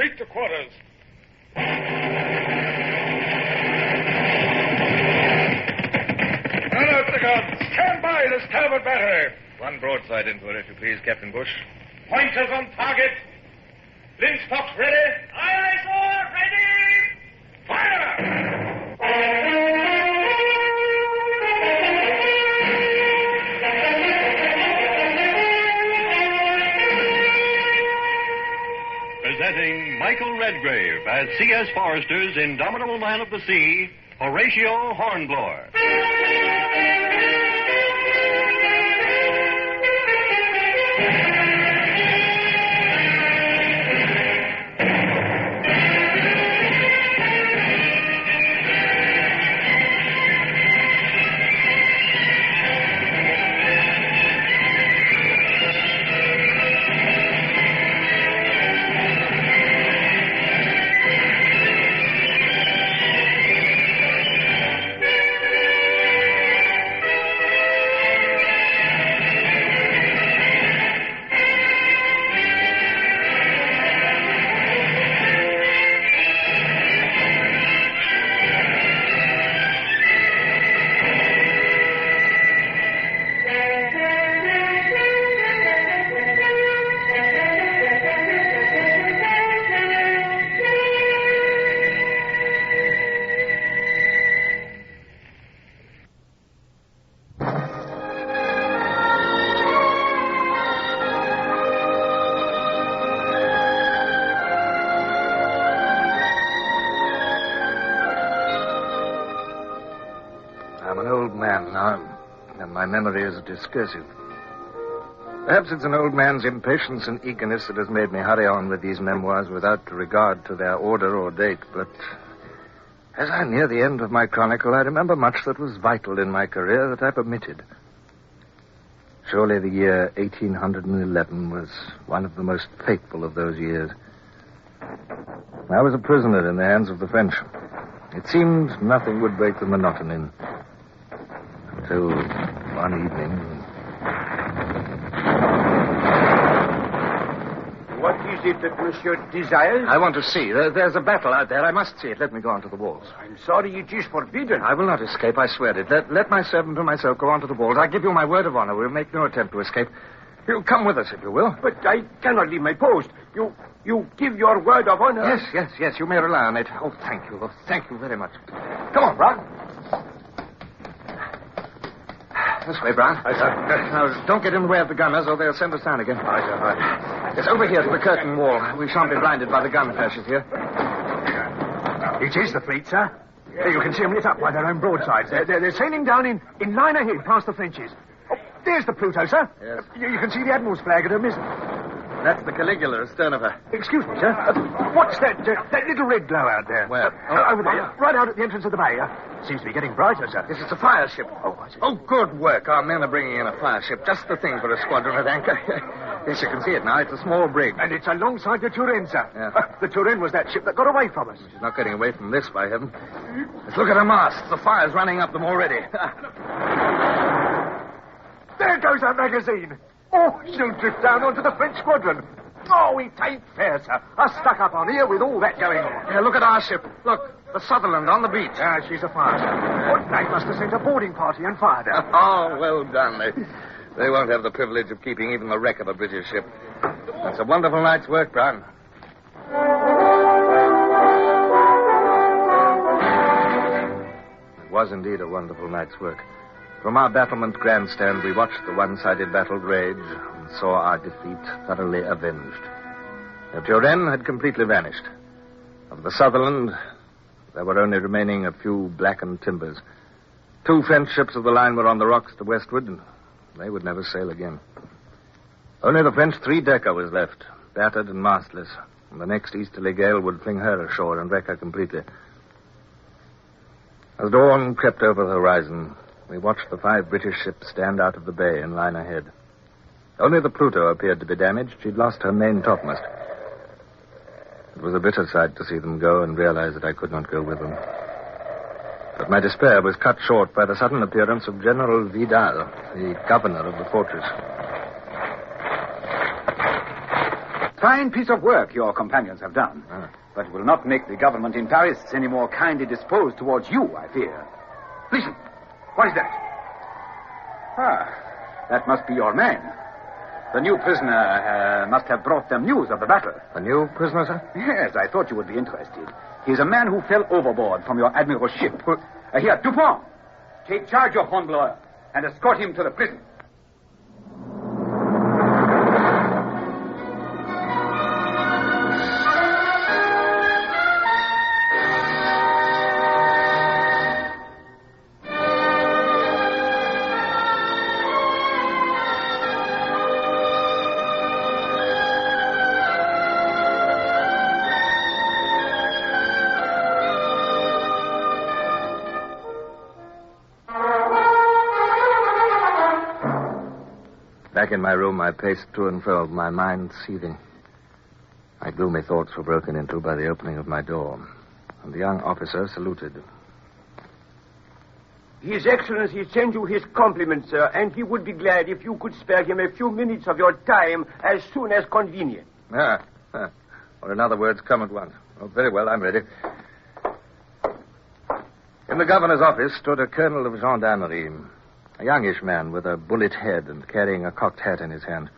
Fleet to quarters. Run out the guns. Stand by the starboard battery. One broadside into it, if you please, Captain Bush. Pointers on target. Linstocks ready. Aye, aye, sir. Ready. Fire! Presenting Michael Redgrave as C.S. Forrester's indomitable man of the sea, Horatio Hornblower. I'm an old man now, and my memory is discursive. Perhaps it's an old man's impatience and eagerness that has made me hurry on with these memoirs without regard to their order or date, but as I near the end of my chronicle, I remember much that was vital in my career that I've omitted. Surely the year 1811 was one of the most fateful of those years. I was a prisoner in the hands of the French. It seemed nothing would break the monotony until one evening. What is it that Monsieur desires? I want to see. There's a battle out there. I must see it. Let me go onto the walls. I'm sorry, it is forbidden. I will not escape, I swear it. Let my servant and myself go onto the walls. I give you my word of honor. We'll make no attempt to escape. You'll come with us, if you will. But I cannot leave my post. You give your word of honor? Yes. You may rely on it. Oh, thank you. Oh, thank you very much. Come on, Brown. This way, Brown. Aye, sir. Now, don't get in the way of the gunners, or they'll send us down again. Aye, sir. Aye. It's over here to the curtain wall. We shan't be blinded by the gun flashes here. It is the fleet, sir. You can see them lit up by their own broadsides. They're sailing down in line ahead past the Frenchies. Oh, there's the Pluto, sir. Yes. You can see the Admiral's flag at her mizzen. That's the Caligula astern of her. Excuse me, sir. What's that little red glow out there? Where? Over there. Right out at the entrance of the bay. Seems to be getting brighter, sir. This is a fire ship. Oh, I see. Oh, good work. Our men are bringing in a fire ship. Just the thing for a squadron at anchor. Yes, you can see it now. It's a small brig. And it's alongside the Turenne, sir. Yeah. The Turenne was that ship that got away from us. She's not getting away from this, by heaven. Let's look at her masts. The fire's running up them already. There goes our magazine. Oh, she'll drift down onto the French squadron. Oh, it ain't fair, sir. Us stuck up on here with all that going on. Yeah, look at our ship. Look, the Sutherland on the beach. Ah, she's a fire, sir. What they must have sent a boarding party and fired her. Oh, well done. They won't have the privilege of keeping even the wreck of a British ship. That's a wonderful night's work, Brown. It was indeed a wonderful night's work. From our battlement grandstand, we watched the one-sided battle rage and saw our defeat thoroughly avenged. The Turenne had completely vanished. Of the Sutherland, there were only remaining a few blackened timbers. 2 French ships of the line were on the rocks to westward, and they would never sail again. Only the French 3-decker was left, battered and mastless, and the next easterly gale would fling her ashore and wreck her completely. As dawn crept over the horizon, we watched the 5 British ships stand out of the bay in line ahead. Only the Pluto appeared to be damaged. She'd lost her main topmast. It was a bitter sight to see them go and realize that I could not go with them. But my despair was cut short by the sudden appearance of General Vidal, the governor of the fortress. Fine piece of work your companions have done. But it will not make the government in Paris any more kindly disposed towards you, I fear. Listen. What is that? That must be your man. The new prisoner must have brought them news of the battle. A new prisoner, sir? Yes, I thought you would be interested. He's a man who fell overboard from your admiral's ship. Here, Dupont, take charge of Hornblower and escort him to the prison. Back in my room, I paced to and fro, my mind seething. My gloomy thoughts were broken into by the opening of my door, and the young officer saluted. His Excellency sends you his compliments, sir, and he would be glad if you could spare him a few minutes of your time as soon as convenient. Or in other words, come at once. Oh, very well, I'm ready. In the governor's office stood a colonel of gendarmerie, a youngish man with a bullet head and carrying a cocked hat in his hand.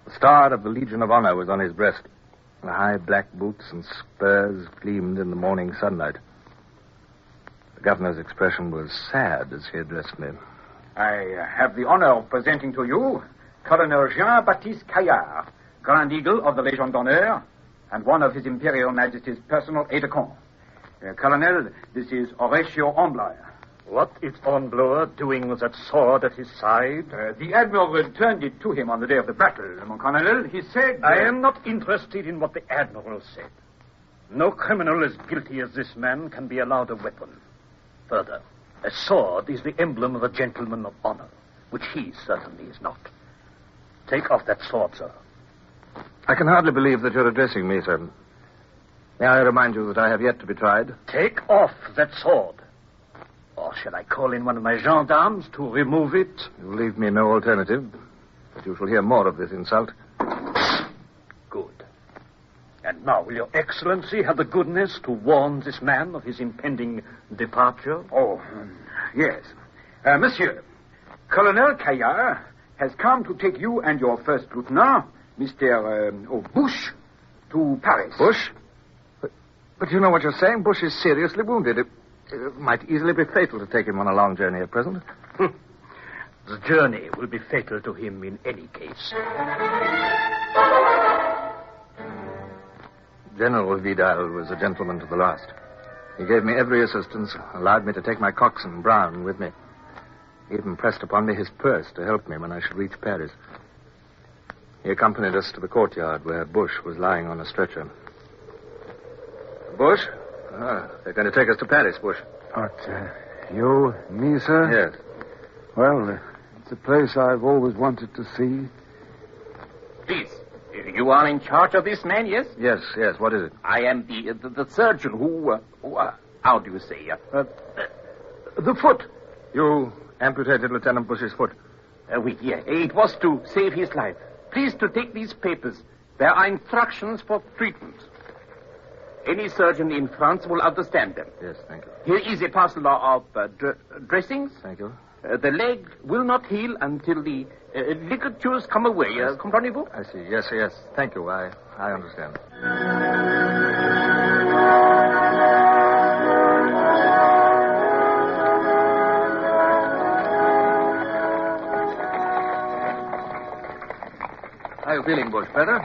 The star of the Legion of Honor was on his breast. The high black boots and spurs gleamed in the morning sunlight. The governor's expression was sad as he addressed me. I have the honor of presenting to you Colonel Jean-Baptiste Caillard, Grand Eagle of the Légion d'Honneur, and one of His Imperial Majesty's personal aide-de-camp. Colonel, this is Horatio Hornblower. What is Hornblower doing with that sword at his side? The Admiral returned it to him on the day of the battle, mon Colonel. He said... I am not interested in what the Admiral said. No criminal as guilty as this man can be allowed a weapon. Further, a sword is the emblem of a gentleman of honor, which he certainly is not. Take off that sword, sir. I can hardly believe that you're addressing me, sir. May I remind you that I have yet to be tried? Take off that sword. Or shall I call in one of my gendarmes to remove it? You leave me no alternative, but you shall hear more of this insult. Good. And now, will your Excellency have the goodness to warn this man of his impending departure? Oh, yes. Monsieur, Colonel Caillard has come to take you and your first lieutenant, Mr. Bush, to Paris. Bush? But you know what you're saying. Bush is seriously wounded. It might easily be fatal to take him on a long journey at present. The journey will be fatal to him in any case. General Vidal was a gentleman to the last. He gave me every assistance, allowed me to take my coxswain, Brown, with me. He even pressed upon me his purse to help me when I should reach Paris. He accompanied us to the courtyard where Bush was lying on a stretcher. Bush? They're going to take us to Paris, Bush. What, you, me, sir? Yes. Well, it's a place I've always wanted to see. Please, you are in charge of this man, yes? Yes. What is it? I am the surgeon who how do you say? The foot. You amputated Lieutenant Bush's foot. Oui, yeah. It was to save his life. Please to take these papers. There are instructions for treatment. Any surgeon in France will understand them. Yes, thank you. Here is a parcel of dressings. Thank you. The leg will not heal until the ligatures come away. Comprenez-vous? I see. Yes. Thank you. I understand. How are you feeling, Bush? Better?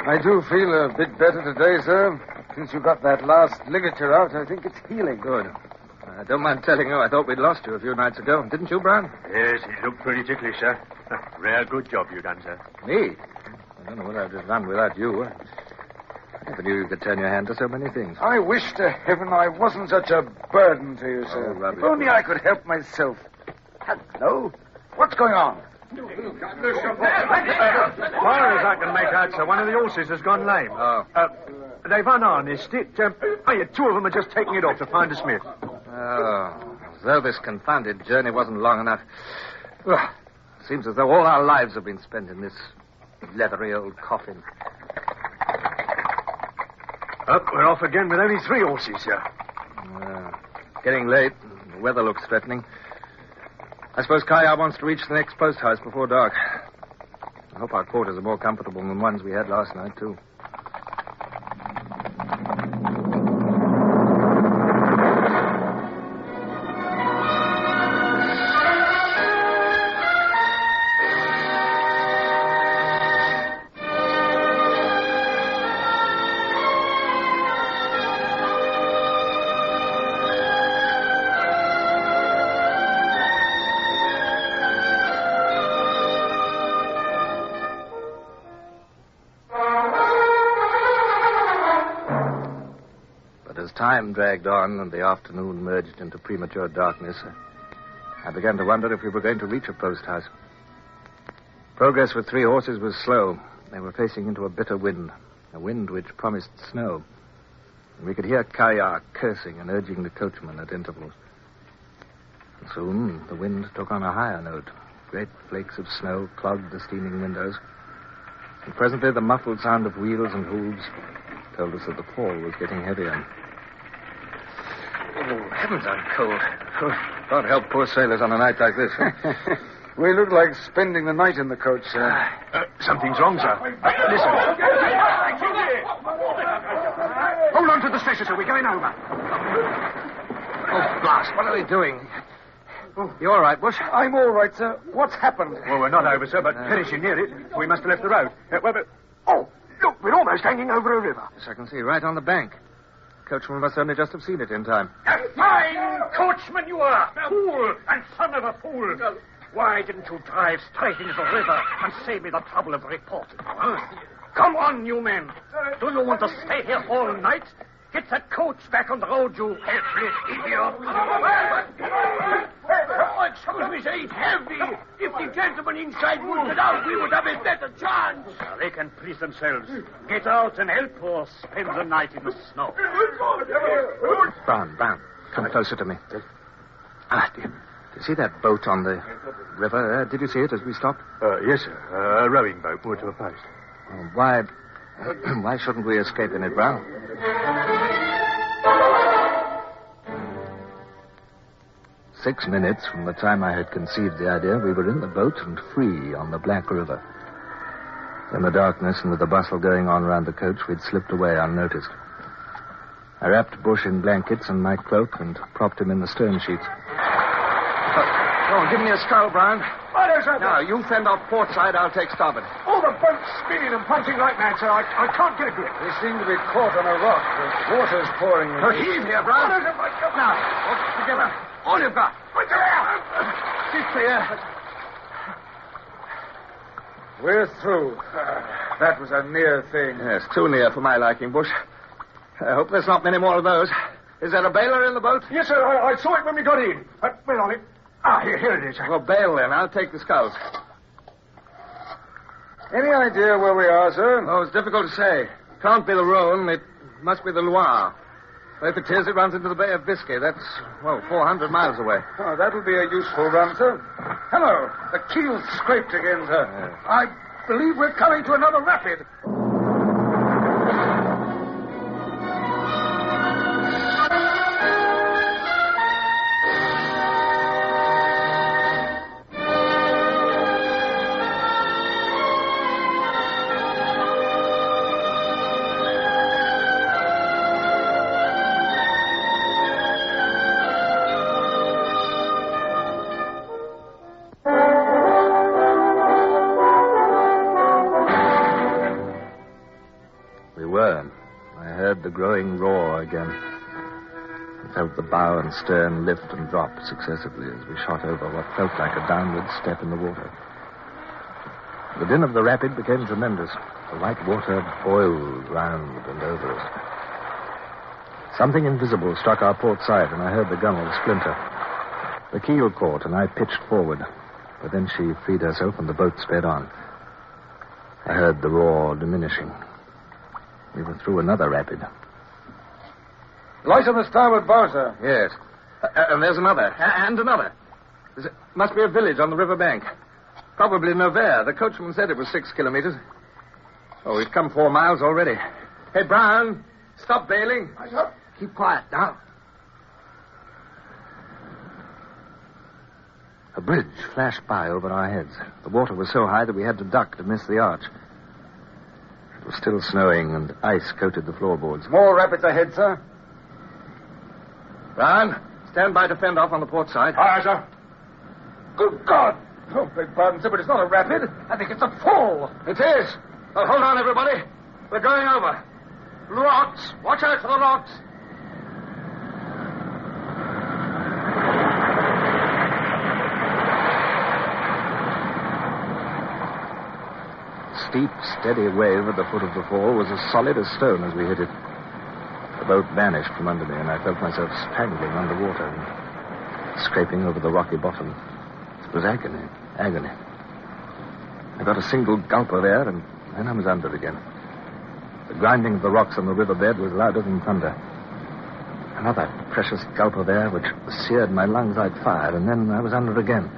I do feel a bit better today, sir. Since you got that last ligature out, I think it's healing. Good. I don't mind telling you, I thought we'd lost you a few nights ago. Didn't you, Brown? Yes, he looked pretty ticklish, sir. Rare good job you done, sir. Me? I don't know what I've just done without you. I never knew you could turn your hand to so many things. I wish to heaven I wasn't such a burden to you, sir. Oh, rubbish. If only I could help myself. Hello? What's going on? As far as I can make out, sir, one of the horses has gone lame. Oh. They've unharnessed it. Two of them are just taking it off to find a smith. Oh, as though this confounded journey wasn't long enough. Seems as though all our lives have been spent in this leathery old coffin. Up, we're off again with only 3 horses, sir. Getting late. The weather looks threatening. I suppose Kaya wants to reach the next post house before dark. I hope our quarters are more comfortable than the ones we had last night, too. Time dragged on, and the afternoon merged into premature darkness. I began to wonder if we were going to reach a post house. Progress with 3 horses was slow. They were facing into a bitter wind, a wind which promised snow. And we could hear Kaya cursing and urging the coachman at intervals. And soon the wind took on a higher note. Great flakes of snow clogged the steaming windows. And presently the muffled sound of wheels and hooves told us that the fall was getting heavier. Oh, heavens, I'm cold. Can't help poor sailors on a night like this. We look like spending the night in the coach, sir. Something's wrong, sir. Listen. Hold on to the stretcher, sir. We're going over. Oh, blast. What are they doing? You all right, Bush? I'm all right, sir. What's happened? Well, we're not over, sir, but finishing near it. We must have left the road. Oh, look, we're almost hanging over a river. Yes, I can see. Right on the bank. Coachman must only just have seen it in time. A fine coachman you are! Fool and son of a fool! Why didn't you drive straight into the river and save me the trouble of reporting? Huh? Come on, you men. Do you want to stay here all night? Get that coach back on the road, you helpless idiot. Oh, excuse me, sir, it's heavy. If the gentleman inside would get out, we would have a better chance. They can please themselves. Get out and help or spend the night in the snow. Brown, come closer to me. Do you see that boat on the river? Did you see it as we stopped? Yes, sir. A rowing boat moored to a post. Why shouldn't we escape in it, Brown? 6 minutes from the time I had conceived the idea, we were in the boat and free on the Black River. In the darkness and with the bustle going on round the coach, we'd slipped away unnoticed. I wrapped Bush in blankets and my cloak and propped him in the stern sheets. Go on, give me a scull, Brown. What is that? Now, you fend off port side, I'll take starboard. Oh, the boat's spinning and punching like mad, sir. I can't get a grip. We seem to be caught on a rock. The water's pouring in. Heave here, Brown. Now, together. All you've got. Keep clear. We're through. That was a near thing. Yes, too near for my liking, Bush. I hope there's not many more of those. Is there a bailer in the boat? Yes, sir. I saw it when we got in. Where on it? Here it is. Well, bail then. I'll take the sculls. Any idea where we are, sir? Oh, it's difficult to say. Can't be the Rhone. It must be the Loire. If it is, it runs into the Bay of Biscay. That's, 400 miles away. Oh, that'll be a useful run, sir. Hello. The keel's scraped again, sir. Yeah. I believe we're coming to another rapid. The growing roar again. I felt the bow and stern lift and drop successively as we shot over what felt like a downward step in the water. The din of the rapid became tremendous. The white water boiled round and over us. Something invisible struck our port side, and I heard the gunwale splinter. The keel caught, and I pitched forward. But then she freed herself, and the boat sped on. I heard the roar diminishing. We were through another rapid. Light on the starboard bow, sir. Yes. And there's another. And another. Must be a village on the river bank. Probably Nevers. The coachman said it was 6 kilometers. Oh, we've come 4 miles already. Hey, Brown, Stop bailing. Aye, sir. Keep quiet now. A bridge flashed by over our heads. The water was so high that we had to duck to miss the arch. It was still snowing, and ice coated the floorboards. More rapids ahead, sir. Ryan, stand by to fend off on the port side. Aye, sir. Good God! Oh, beg pardon, sir, but it's not a rapid. I think it's a fall. It is. Well, hold on, everybody. We're going over. Rocks. Watch out for the rocks. Steep, steady wave at the foot of the fall was as solid as stone as we hit it. The boat vanished from under me, and I felt myself strangling underwater and scraping over the rocky bottom. It was agony. I got a single gulp of air, and then I was under again. The grinding of the rocks on the riverbed was louder than thunder. Another precious gulp of air which seared my lungs like fire, and then I was under again.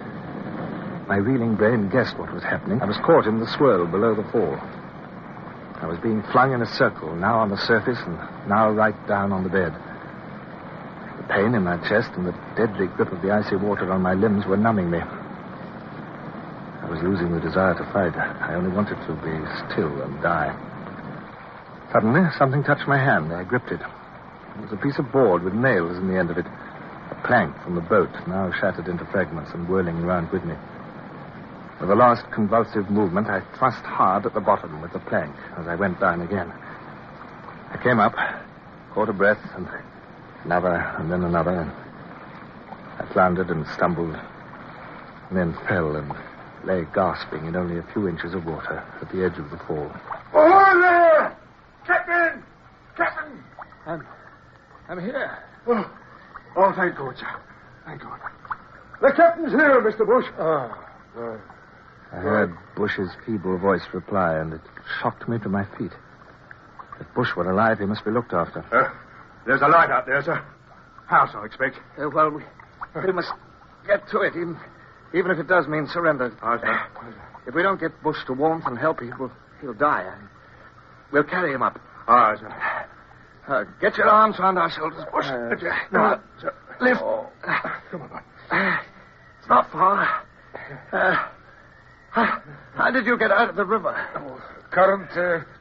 My reeling brain guessed what was happening. I was caught in the swirl below the fall. I was being flung in a circle, now on the surface and now right down on the bed. The pain in my chest and the deadly grip of the icy water on my limbs were numbing me. I was losing the desire to fight. I only wanted to be still and die. Suddenly, something touched my hand. I gripped it. It was a piece of board with nails in the end of it. A plank from the boat, now shattered into fragments and whirling around with me. With a last convulsive movement, I thrust hard at the bottom with the plank as I went down again. I came up, caught a breath, and another, and then another. And I floundered and stumbled, and then fell and lay gasping in only a few inches of water at the edge of the fall. Oh, there! Captain! I'm here. Oh, thank God, sir. Thank God. The captain's here, Mr. Bush. I heard Bush's feeble voice reply, and it shocked me to my feet. If Bush were alive, he must be looked after. There's a light out there, sir. House, I expect. Well, we must get to it, even if it does mean surrender. Aye, sir. If we don't get Bush to warmth and help, he'll die. We'll carry him up. Aye, sir. Get your arms around our shoulders, Bush. No, sir. Lift. Come on. It's not far. How did you get out of the river? Current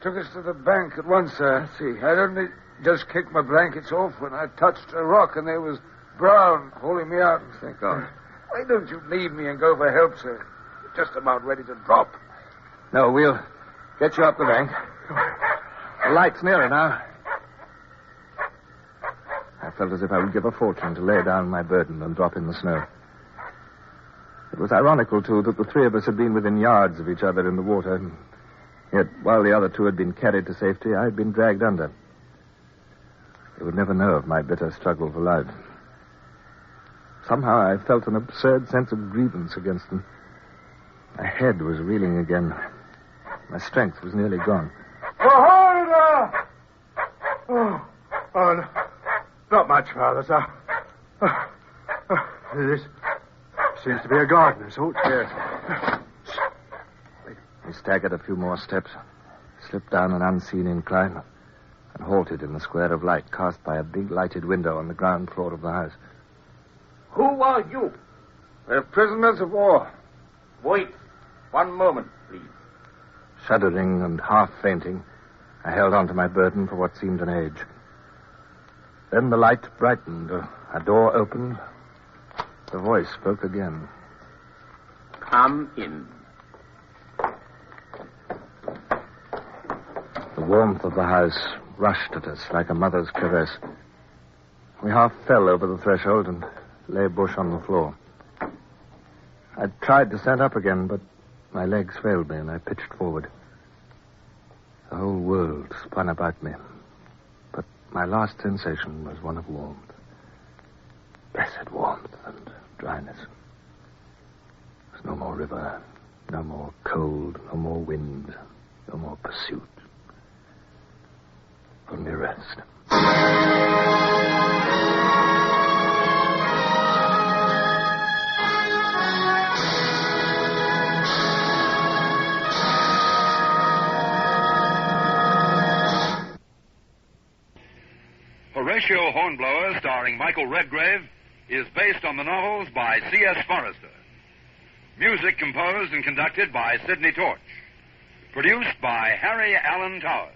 took us to the bank at once, sir. I see. I'd only just kicked my blankets off when I touched a rock, and there was Brown holding me out. Thank God. Why don't you leave me and go for help, sir? Just about ready to drop. No, we'll get you up the bank. The light's nearer now. I felt as if I would give a fortune to lay down my burden and drop in the snow. It was ironical, too, that the three of us had been within yards of each other in the water. Yet, while the other two had been carried to safety, I had been dragged under. They would never know of my bitter struggle for life. Somehow I felt an absurd sense of grievance against them. My head was reeling again. My strength was nearly gone. No. Not much, Father, sir. This seems to be a garden of sorts. Yes. We staggered a few more steps, slipped down an unseen incline, and halted in the square of light cast by a big lighted window on the ground floor of the house. Who are you? We're prisoners of war. Wait 1 moment, please. Shuddering and half fainting, I held on to my burden for what seemed an age. Then the light brightened, a door opened. The voice spoke again. Come in. The warmth of the house rushed at us like a mother's caress. We half fell over the threshold and lay Bush on the floor. I tried to stand up again, but my legs failed me and I pitched forward. The whole world spun about me. But my last sensation was one of warmth. Blessed warmth and dryness. There's no more river, no more cold, no more wind, no more pursuit. Only rest. Horatio Hornblower, starring Michael Redgrave, is based on the novels by C.S. Forrester. Music composed and conducted by Sidney Torch. Produced by Harry Allen Towers.